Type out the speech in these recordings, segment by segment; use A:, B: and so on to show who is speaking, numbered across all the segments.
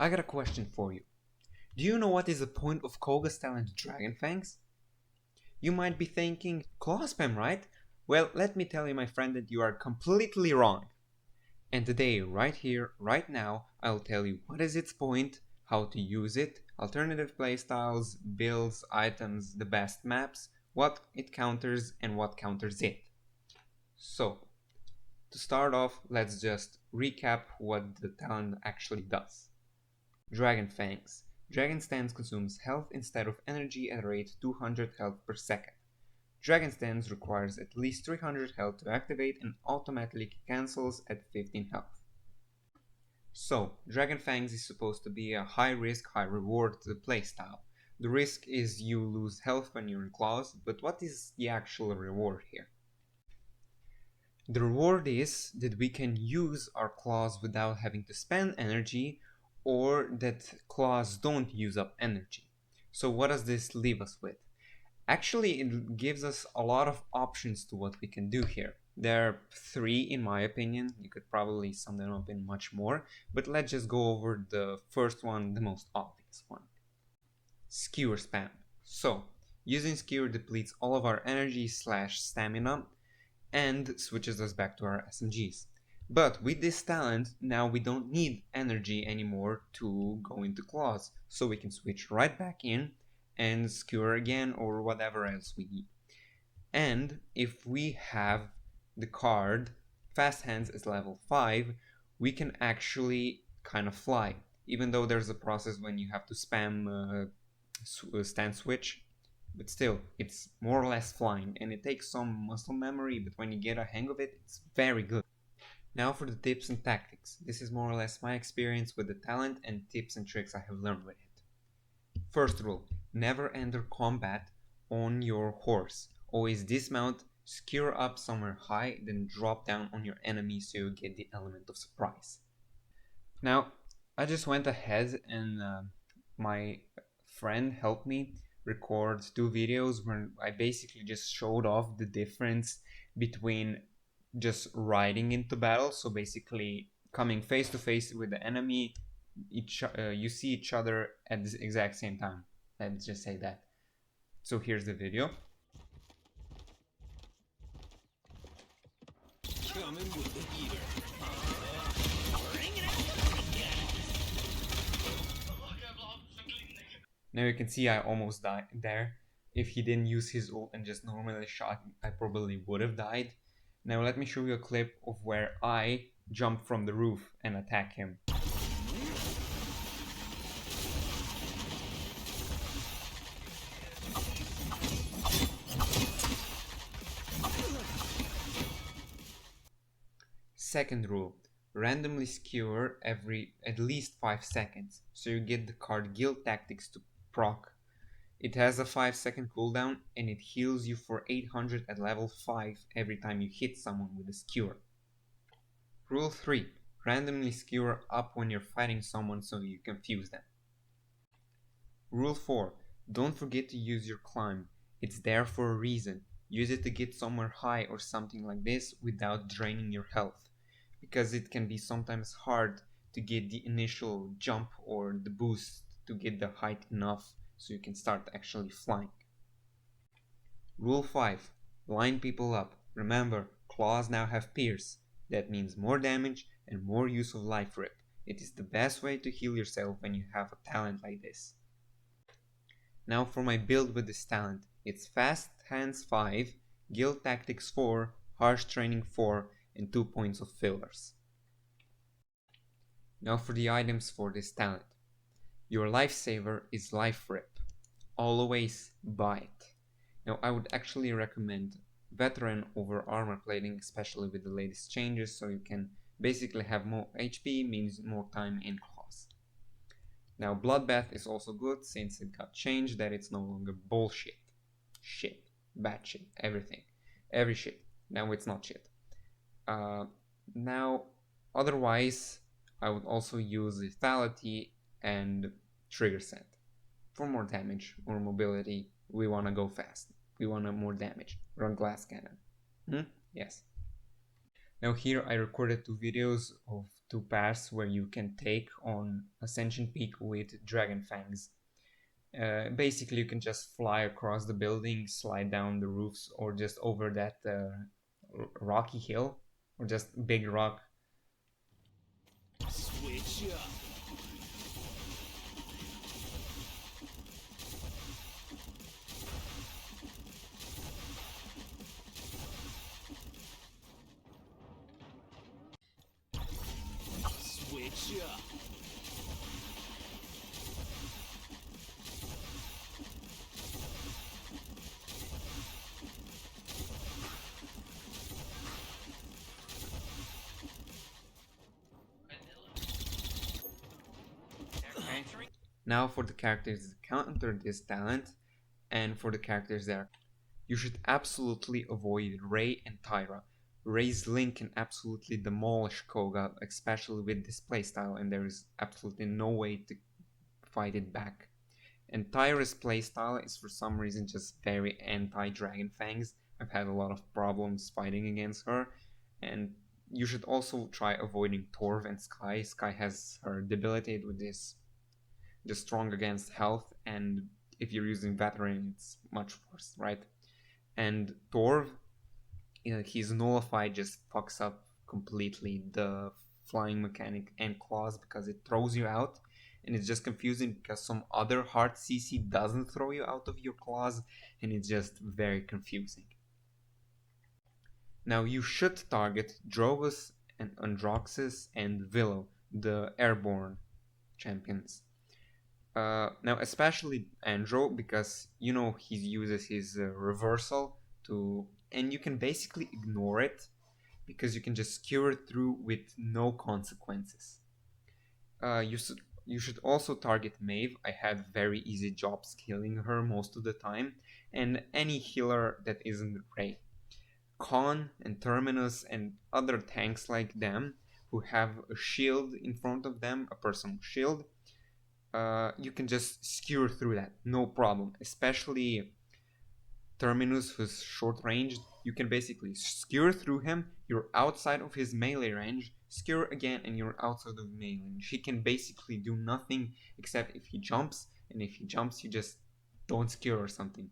A: I got a question for you. Do you know what is the point of Koga's talent Dragon Fangs? You might be thinking, claw spam, right? Well, let me tell you, my friend, that you are completely wrong. And today, right here, right now, I'll tell you what is its point, how to use it, alternative playstyles, builds, items, the best maps, what it counters and what counters it. So, to start off, let's just recap what the talent actually does. Dragon Fangs. Dragon Stance consumes health instead of energy at a rate 200 health per second. Dragon Stance requires at least 300 health to activate and automatically cancels at 15 health. So, Dragon Fangs is supposed to be a high risk, high reward playstyle. The risk is you lose health when you're in claws, but what is the actual reward here? The reward is that we can use our claws without having to spend energy, or that claws don't use up energy. So what does this leave us with? Actually, it gives us a lot of options to what we can do here. There are 3 in my opinion. You could probably sum them up in much more, but let's just go over the first one, the most obvious one. Skewer spam. So, using skewer depletes all of our energy / stamina and switches us back to our SMGs. But with this talent, now we don't need energy anymore to go into claws, so we can switch right back in and skewer again or whatever else we need. And if we have the card Fast Hands is level 5, we can actually kind of fly, even though there's a process when you have to spam stand switch. But still, it's more or less flying, and it takes some muscle memory, but when you get a hang of it, it's very good. Now for the tips and tactics. This is more or less my experience with the talent and tips and tricks I have learned with it. First rule, never enter combat on your horse. Always dismount, skewer up somewhere high, then drop down on your enemy so you get the element of surprise. Now, I just went ahead and my friend helped me record 2 videos where I basically just showed off the difference between just riding into battle, so basically coming face to face with the enemy, you see each other at the exact same time. Let's just say that. So here's the video. Now you can see I almost died there. If he didn't use his ult and just normally shot, I probably would have died. Now let me show you a clip of where I jump from the roof and attack him. Second rule, randomly skewer every at least 5 seconds, so you get the card Guild Tactics to proc. It has a 5-second cooldown and it heals you for 800 at level 5 every time you hit someone with a skewer. Rule 3. Randomly skewer up when you're fighting someone so you confuse them. Rule 4. Don't forget to use your climb. It's there for a reason. Use it to get somewhere high or something like this without draining your health, because it can be sometimes hard to get the initial jump or the boost to get the height enough so you can start actually flying. Rule 5. Line people up. Remember, claws now have pierce. That means more damage and more use of life rip. It is the best way to heal yourself when you have a talent like this. Now for my build with this talent. It's Fast Hands 5, Guild Tactics 4, Harsh Training 4, and 2 points of fillers. Now for the items for this talent. Your lifesaver is Life Rip. Always buy it. Now I would actually recommend Veteran over Armor Plating, especially with the latest changes, so you can basically have more HP, means more time in claws. Now Bloodbath is also good since it got changed that it's no longer bullshit. Shit. Bad shit. Everything. Every shit. Now it's not shit. Now otherwise I would also use Lethality and Trigger Scent. For more damage or mobility, we want to go fast. We want more damage. Run Glass Cannon. Yes. Now here I recorded 2 videos of 2 paths where you can take on Ascension Peak with Dragon Fangs. Basically you can just fly across the building, slide down the roofs, or just over that rocky hill, or just big rock.
B: Switch up. Switch up.
A: Okay. Now for the characters that counter this talent, and for the characters that you should absolutely avoid Ray and Tyra. Ray's Link can absolutely demolish Koga, especially with this playstyle, and there is absolutely no way to fight it back. And Tyra's playstyle is for some reason just very anti-Dragon Fangs. I've had a lot of problems fighting against her, and you should also try avoiding Torv and Sky. Sky has her debilitated with this, just strong against health, and if you're using Veteran, it's much worse, right? And Torv, his Nullify just fucks up completely the flying mechanic and claws because it throws you out, and it's just confusing because some other hard CC doesn't throw you out of your claws, and it's just very confusing. Now you should target Drogus and Androxus and Willow, the airborne champions. Now especially Andro, because you know he uses his reversal to, and you can basically ignore it because you can just skewer through with no consequences. You should also target Maeve. I had very easy jobs killing her most of the time, and any healer that isn't Ray. Khan and Terminus and other tanks like them who have a shield in front of them, a personal shield, you can just skewer through that, no problem. Especially Terminus, who's short ranged, you can basically skewer through him, you're outside of his melee range, skewer again, and you're outside of melee range. He can basically do nothing except if he jumps, and if he jumps, you just don't skewer or something,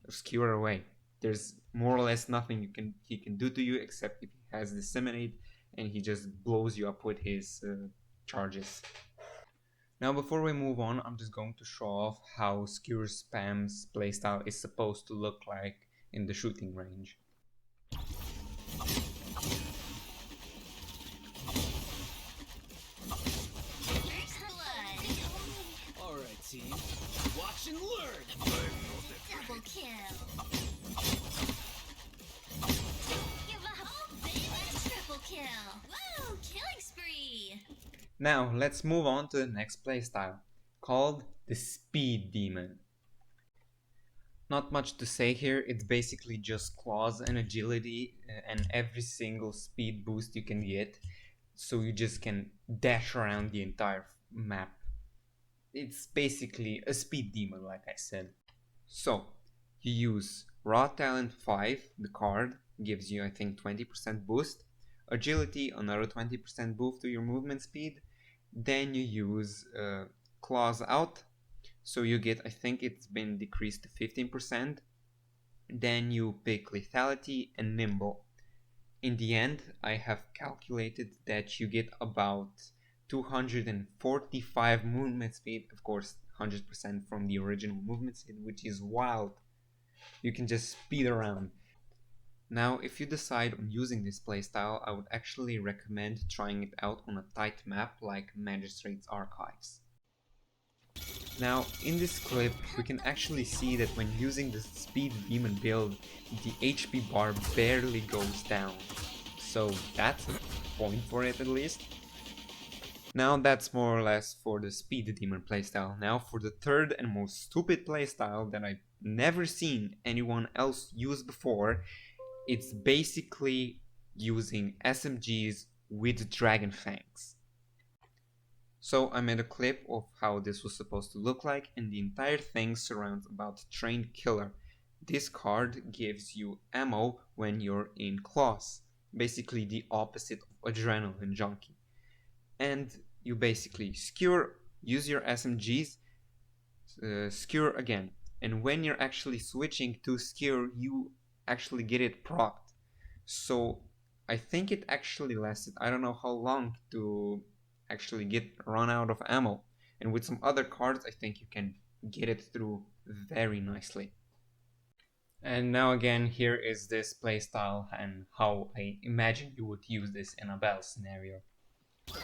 A: or skewer away. There's more or less nothing he can do to you except if he has disseminate, and he just blows you up with his charges. Now before we move on, I'm just going to show off how Skewer Spam's playstyle is supposed to look like in the shooting range.
B: Alright team, watch and learn!
C: Double kill! Give up! Oh baby! Triple kill! Woo! Killing spree!
A: Now let's move on to the next playstyle, called the Speed Demon. Not much to say here, it's basically just claws and agility and every single speed boost you can get, so you just can dash around the entire map. It's basically a speed demon, like I said. So you use Raw Talent 5, the card, gives you I think 20% boost, agility, another 20% boost to your movement speed, then you use Claws Out, so you get, I think it's been decreased to 15%, then you pick Lethality and Nimble. In the end, I have calculated that you get about 245 movement speed, of course 100% from the original movement speed, which is wild. You can just speed around. Now if you decide on using this playstyle, I would actually recommend trying it out on a tight map like Magistrate's Archives. Now in this clip we can actually see that when using the Speed Demon build, the HP bar barely goes down. So that's a point for it at least. Now that's more or less for the Speed Demon playstyle. Now for the third and most stupid playstyle that I've never seen anyone else use before. It's basically using SMGs with Dragon Fangs. So I made a clip of how this was supposed to look like, and the entire thing surrounds about Trained Killer. This card gives you ammo when you're in claws. basically the opposite of adrenaline junkie. And you basically skewer, use your SMGs, skewer again. And when you're actually switching to skewer, you actually get it procced. So I think it actually lasted, I don't know how long to actually run out of ammo. And with some other cards, I think you can get it through very nicely. And now again, here is this playstyle and how I imagine you would use this in a battle scenario.
C: You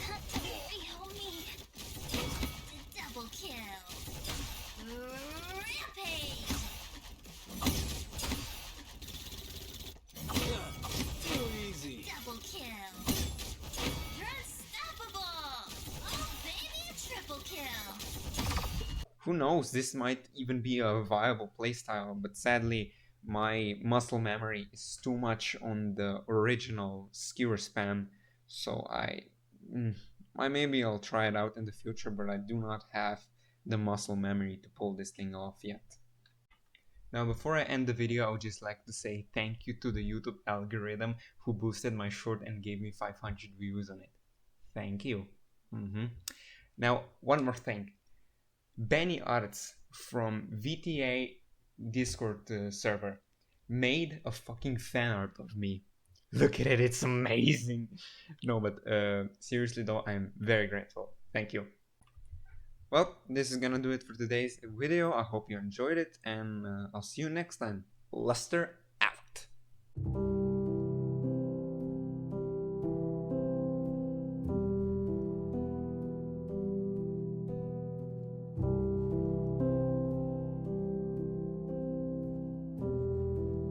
C: got to feel me. Double kill. Rampage.
B: Too easy.
C: Double kill. You're unstoppable. Oh, baby, triple kill.
A: Who knows, this might even be a viable playstyle, but sadly my muscle memory is too much on the original skewer spam, so maybe I'll try it out in the future, but I do not have the muscle memory to pull this thing off yet. Now before I end the video, I would just like to say thank you to the YouTube algorithm who boosted my short and gave me 500 views on it. Thank you. Now one more thing. Benny Arts from VTA Discord server made a fucking fan art of me. Look at it, it's amazing. No, but seriously though, I'm very grateful. Thank you. Well, this is gonna do it for today's video. I hope you enjoyed it, and I'll see you next time. Luster out.